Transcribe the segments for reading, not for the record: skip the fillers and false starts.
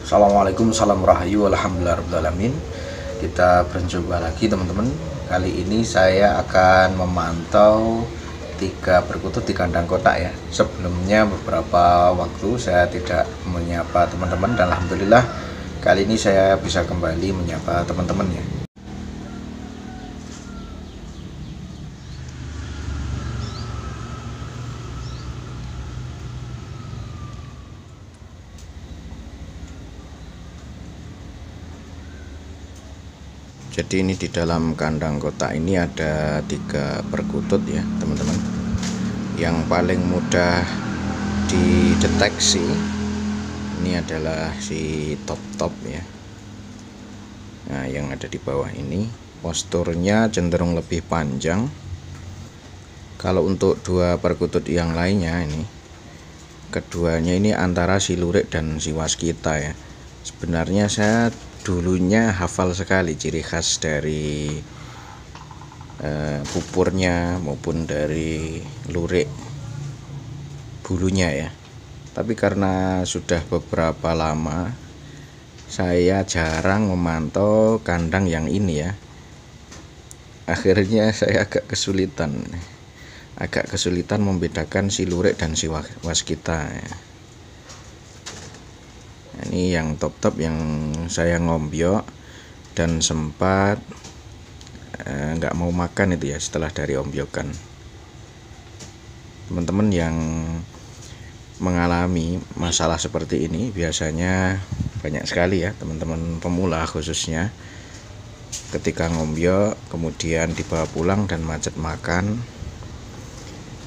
Assalamualaikum, salam rahayu, alhamdulillahirrahmanirrahim. Kita berjumpa lagi teman-teman. Kali ini saya akan memantau 3 perkutut di kandang kotak ya. Sebelumnya beberapa waktu saya tidak menyapa teman-teman, dan alhamdulillah kali ini saya bisa kembali menyapa teman-teman ya. Jadi ini di dalam kandang kotak ini ada 3 perkutut ya teman-teman. Yang paling mudah dideteksi ini adalah si top ya. Nah, yang ada di bawah ini posturnya cenderung lebih panjang. Kalau untuk 2 perkutut yang lainnya ini, keduanya ini antara si lurik dan si waskita ya. Sebenarnya saya dulunya hafal sekali ciri khas dari pupurnya maupun dari lurik bulunya ya. Tapi karena sudah beberapa lama saya jarang memantau kandang yang ini ya, akhirnya saya agak kesulitan membedakan si lurik dan si waskita ya. Ini yang top yang saya ngombyok dan sempat nggak mau makan itu ya setelah dari ombyokan. Teman-teman yang mengalami masalah seperti ini biasanya banyak sekali ya, teman-teman pemula khususnya, ketika ngombyok kemudian dibawa pulang dan macet makan,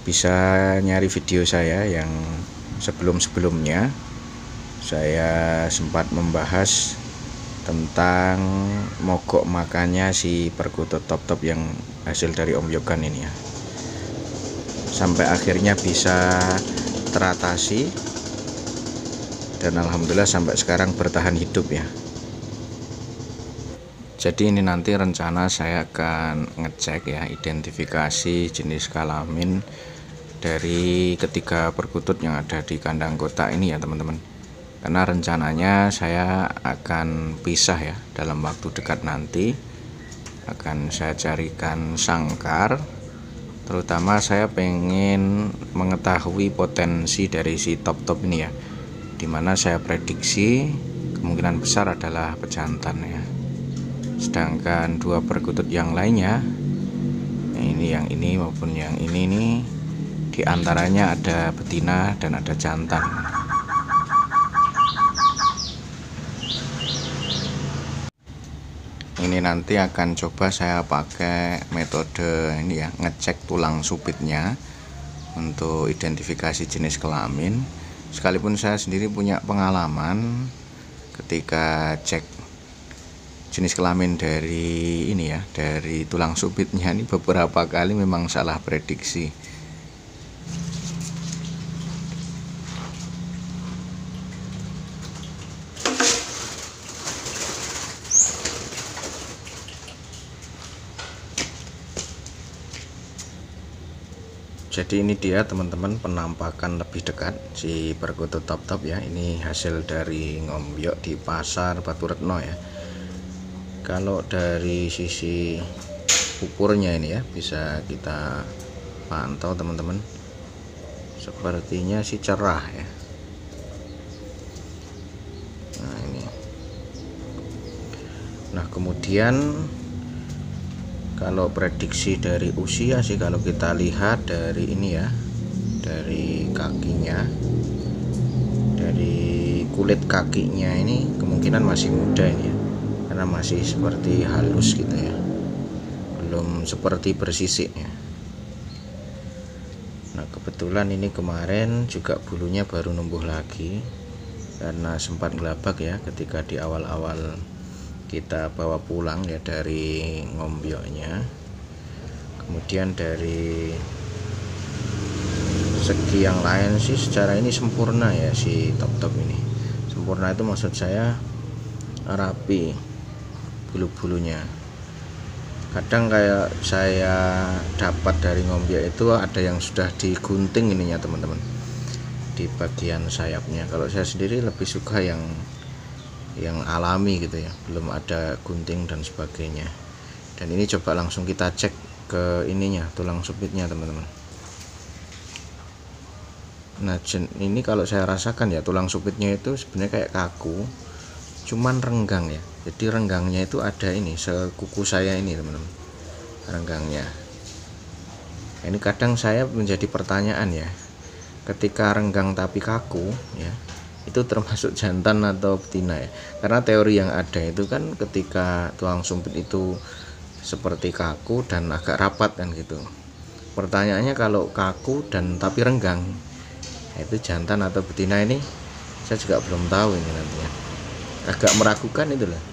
bisa nyari video saya yang sebelum-sebelumnya. Saya sempat membahas tentang mogok makannya si perkutut top yang hasil dari ombyokan ini ya, sampai akhirnya bisa teratasi dan alhamdulillah sampai sekarang bertahan hidup ya. Jadi ini nanti rencana saya akan ngecek ya identifikasi jenis kelamin dari ketiga perkutut yang ada di kandang kotak ini ya teman-teman. Karena rencananya saya akan pisah ya, dalam waktu dekat nanti akan saya carikan sangkar. Terutama saya pengen mengetahui potensi dari si top ini ya, dimana saya prediksi kemungkinan besar adalah pejantan ya. Sedangkan 2 perkutut yang lainnya, ini yang ini maupun yang ini nih, diantaranya ada betina dan ada jantan. Ini nanti akan coba saya pakai metode ini ya, ngecek tulang supitnya untuk identifikasi jenis kelamin. Sekalipun saya sendiri punya pengalaman ketika cek jenis kelamin dari ini ya, dari tulang supitnya ini beberapa kali memang salah prediksi. Jadi ini dia teman-teman penampakan lebih dekat si perkutut top ya. Ini hasil dari ngombyok di pasar Batu Retno ya. Kalau dari sisi pupurnya ini ya, bisa kita pantau teman-teman, sepertinya sih cerah ya. Nah ini. Nah kemudian kalau prediksi dari usia sih, kalau kita lihat dari ini ya, dari kakinya, dari kulit kakinya ini kemungkinan masih muda ini ya, karena masih seperti halus gitu ya, belum seperti bersisik ya. Nah kebetulan ini kemarin juga bulunya baru numbuh lagi karena sempat gelabak ya ketika di awal-awal kita bawa pulang ya dari ngombyoknya. Kemudian dari segi yang lain sih secara ini sempurna ya, si top ini sempurna, itu maksud saya rapi bulu-bulunya. Kadang kayak saya dapat dari ngombyok itu ada yang sudah digunting ininya teman-teman, di bagian sayapnya. Kalau saya sendiri lebih suka yang yang alami gitu ya, belum ada gunting dan sebagainya. Dan ini coba langsung kita cek ke ininya, tulang supitnya teman-teman. Nah ini kalau saya rasakan ya, tulang supitnya itu sebenarnya kayak kaku, cuman renggang ya. Jadi renggangnya itu ada ini sekuku saya ini teman-teman, renggangnya. Nah, ini kadang saya menjadi pertanyaan ya, ketika renggang tapi kaku ya, itu termasuk jantan atau betina ya. Karena teori yang ada itu kan ketika tulang sumpit itu seperti kaku dan agak rapat kan gitu. Pertanyaannya kalau kaku dan tapi renggang, itu jantan atau betina, ini saya juga belum tahu ini nantinya. Agak meragukan itu lah.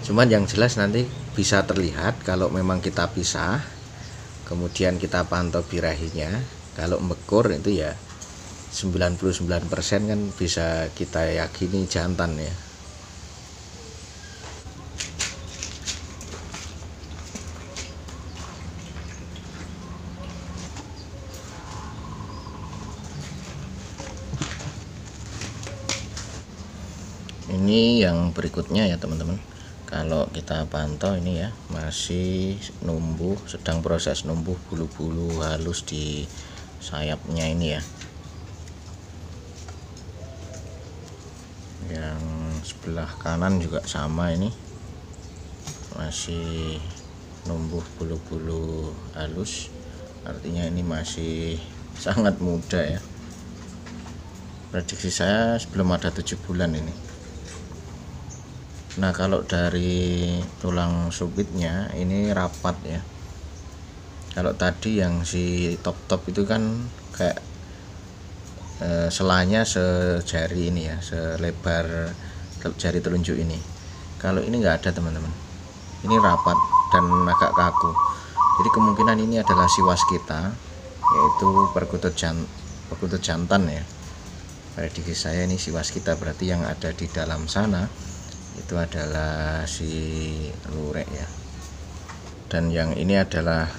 Cuman yang jelas nanti bisa terlihat kalau memang kita pisah, kemudian kita pantau birahinya. Kalau mekur itu ya 99% kan bisa kita yakini jantan ya. Ini yang berikutnya ya teman-teman. Kalau kita pantau ini ya, masih numbuh, sedang proses numbuh bulu-bulu halus di sayapnya ini ya. Yang sebelah kanan juga sama, ini masih numbuh bulu-bulu halus, artinya ini masih sangat muda ya. Prediksi saya sebelum ada 7 bulan ini. Nah kalau dari tulang supitnya ini rapat ya. Kalau tadi yang si top itu kan kayak selanya sejari ini ya, selebar jari telunjuk ini. Kalau ini nggak ada teman-teman, ini rapat dan agak kaku. Jadi kemungkinan ini adalah si waskita, yaitu perkutut jantan ya. Prediksi saya ini si waskita, berarti yang ada di dalam sana itu adalah si lurek ya. Dan yang ini adalah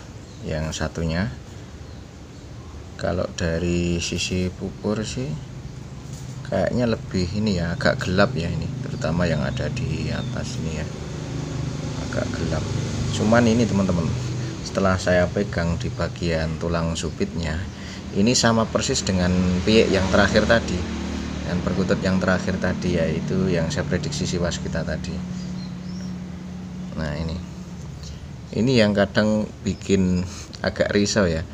yang satunya. Kalau dari sisi pupur sih kayaknya lebih ini ya, agak gelap ya ini, terutama yang ada di atas ini ya, agak gelap. Cuman ini teman-teman, setelah saya pegang di bagian tulang supitnya, ini sama persis dengan piyek yang terakhir tadi dan perkutut yang terakhir tadi, yaitu yang saya prediksi si waskita tadi. Nah ini yang kadang bikin agak risau ya,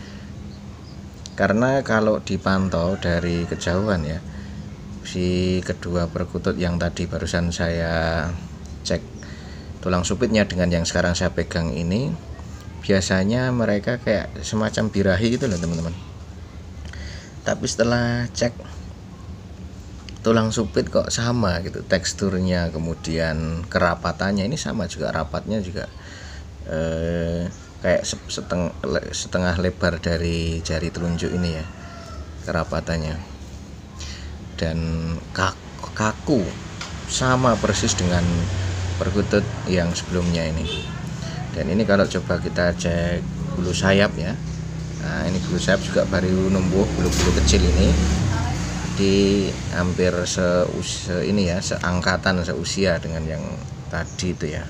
karena kalau dipantau dari kejauhan ya, si kedua perkutut yang tadi barusan saya cek tulang supitnya dengan yang sekarang saya pegang ini, biasanya mereka kayak semacam birahi gitu loh teman-teman. Tapi setelah cek tulang supit kok sama gitu teksturnya, kemudian kerapatannya ini sama juga, rapatnya juga kayak setengah lebar dari jari telunjuk ini ya kerapatannya, dan kaku sama persis dengan perkutut yang sebelumnya ini. Dan ini kalau coba kita cek bulu sayap ya, nah ini bulu sayap juga baru numbuh bulu-bulu kecil ini, di hampir ini ya, seangkatan, seusia dengan yang tadi itu ya.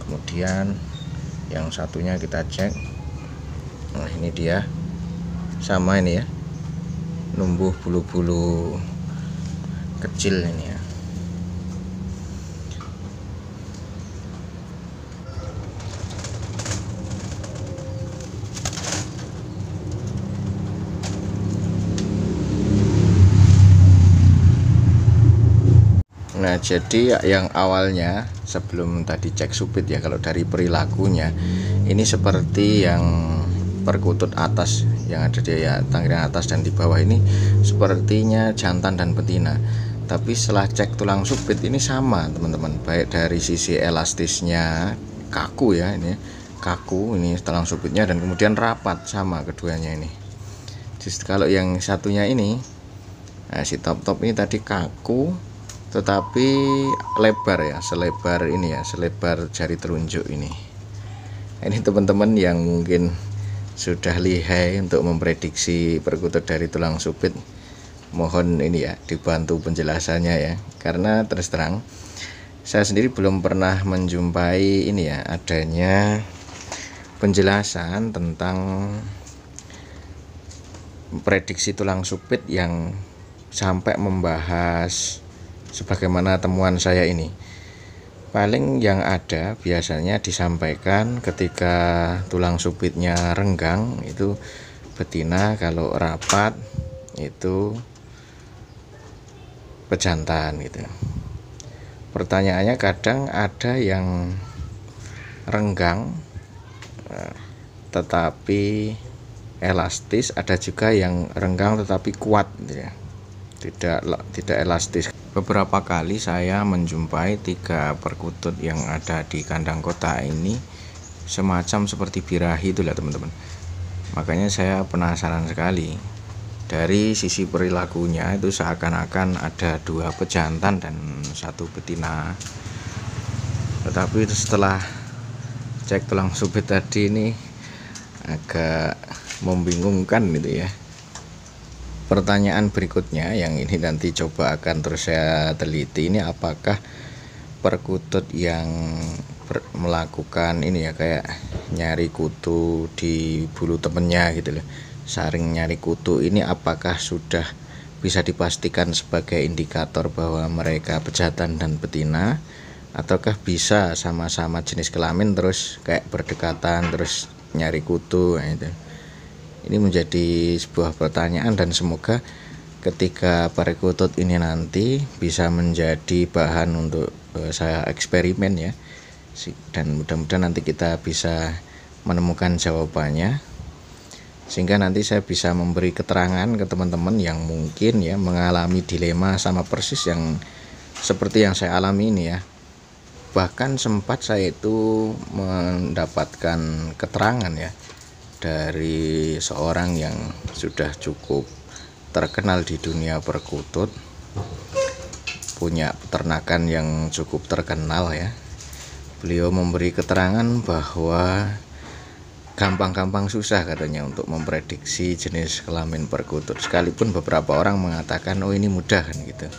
Kemudian yang satunya kita cek, nah ini dia sama ini ya, numbuh bulu-bulu kecil ini ya. Nah jadi yang awalnya sebelum tadi cek supit ya, kalau dari perilakunya ini seperti yang perkutut atas yang ada di ya, tangkringan atas dan di bawah ini sepertinya jantan dan betina. Tapi setelah cek tulang supit ini sama teman-teman, baik dari sisi elastisnya kaku ya, ini kaku ini tulang supitnya, dan kemudian rapat sama keduanya ini. Just kalau yang satunya ini, nah si top ini tadi kaku tetapi lebar ya, selebar ini ya, selebar jari telunjuk ini. Ini teman-teman yang mungkin sudah lihai untuk memprediksi perkutut dari tulang supit mohon ini ya dibantu penjelasannya ya, karena terus terang saya sendiri belum pernah menjumpai ini ya adanya penjelasan tentang prediksi tulang supit yang sampai membahas sebagaimana temuan saya ini. Paling yang ada biasanya disampaikan ketika tulang supitnya renggang itu betina, kalau rapat itu pejantan gitu. Pertanyaannya kadang ada yang renggang tetapi elastis, ada juga yang renggang tetapi kuat gitu ya, tidak elastis. Beberapa kali saya menjumpai 3 perkutut yang ada di kandang kota ini semacam seperti birahi itulah teman-teman. Makanya saya penasaran sekali, dari sisi perilakunya itu seakan-akan ada 2 pejantan dan 1 betina, tetapi setelah cek tulang supit tadi ini agak membingungkan gitu ya. Pertanyaan berikutnya yang ini nanti coba akan terus saya teliti, ini apakah perkutut yang melakukan ini ya kayak nyari kutu di bulu temennya gitu loh, saring nyari kutu, ini apakah sudah bisa dipastikan sebagai indikator bahwa mereka pejantan dan betina, ataukah bisa sama-sama jenis kelamin terus kayak berdekatan terus nyari kutu. Nah, itu ini menjadi sebuah pertanyaan, dan semoga ketika perkutut ini nanti bisa menjadi bahan untuk saya eksperimen ya, dan mudah-mudahan nanti kita bisa menemukan jawabannya, sehingga nanti saya bisa memberi keterangan ke teman-teman yang mungkin ya mengalami dilema sama persis yang seperti yang saya alami ini ya. Bahkan sempat saya itu mendapatkan keterangan ya dari seorang yang sudah cukup terkenal di dunia perkutut, punya peternakan yang cukup terkenal ya. Beliau memberi keterangan bahwa gampang-gampang susah katanya untuk memprediksi jenis kelamin perkutut, sekalipun beberapa orang mengatakan oh ini mudah kan gitu.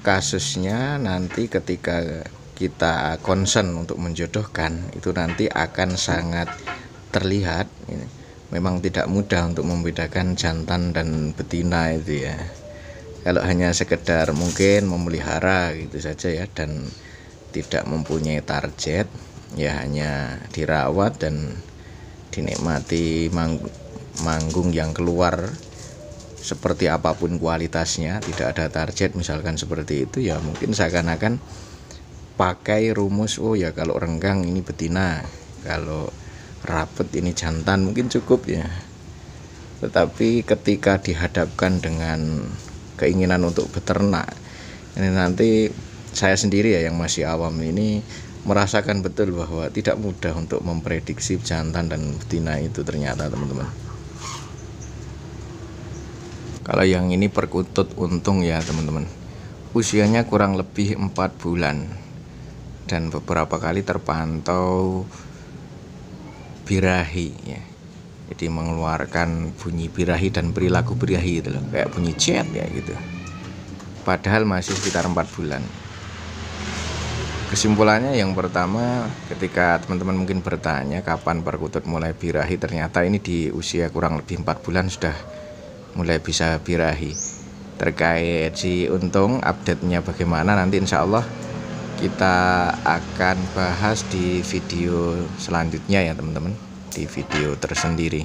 Kasusnya nanti ketika kita concern untuk menjodohkan itu nanti akan sangat terlihat. Memang tidak mudah untuk membedakan jantan dan betina itu ya. Kalau hanya sekedar mungkin memelihara gitu saja ya, dan tidak mempunyai target ya, hanya dirawat dan dinikmati manggung yang keluar seperti apapun kualitasnya, tidak ada target misalkan seperti itu ya, mungkin seakan-akan pakai rumus oh ya kalau renggang ini betina, kalau rapet ini jantan, mungkin cukup ya. Tetapi ketika dihadapkan dengan keinginan untuk beternak, ini nanti saya sendiri ya yang masih awam ini merasakan betul bahwa tidak mudah untuk memprediksi jantan dan betina itu ternyata teman-teman. Kalau yang ini perkutut untung ya teman-teman, usianya kurang lebih 4 bulan dan beberapa kali terpantau birahi ya, jadi mengeluarkan bunyi birahi dan perilaku birahi itu loh, kayak bunyi cet ya gitu, padahal masih sekitar 4 bulan. Kesimpulannya yang pertama, ketika teman-teman mungkin bertanya kapan perkutut mulai birahi, ternyata ini di usia kurang lebih 4 bulan sudah mulai bisa birahi. Terkait si untung update-nya bagaimana nanti insya Allah kita akan bahas di video selanjutnya ya teman-teman, di video tersendiri.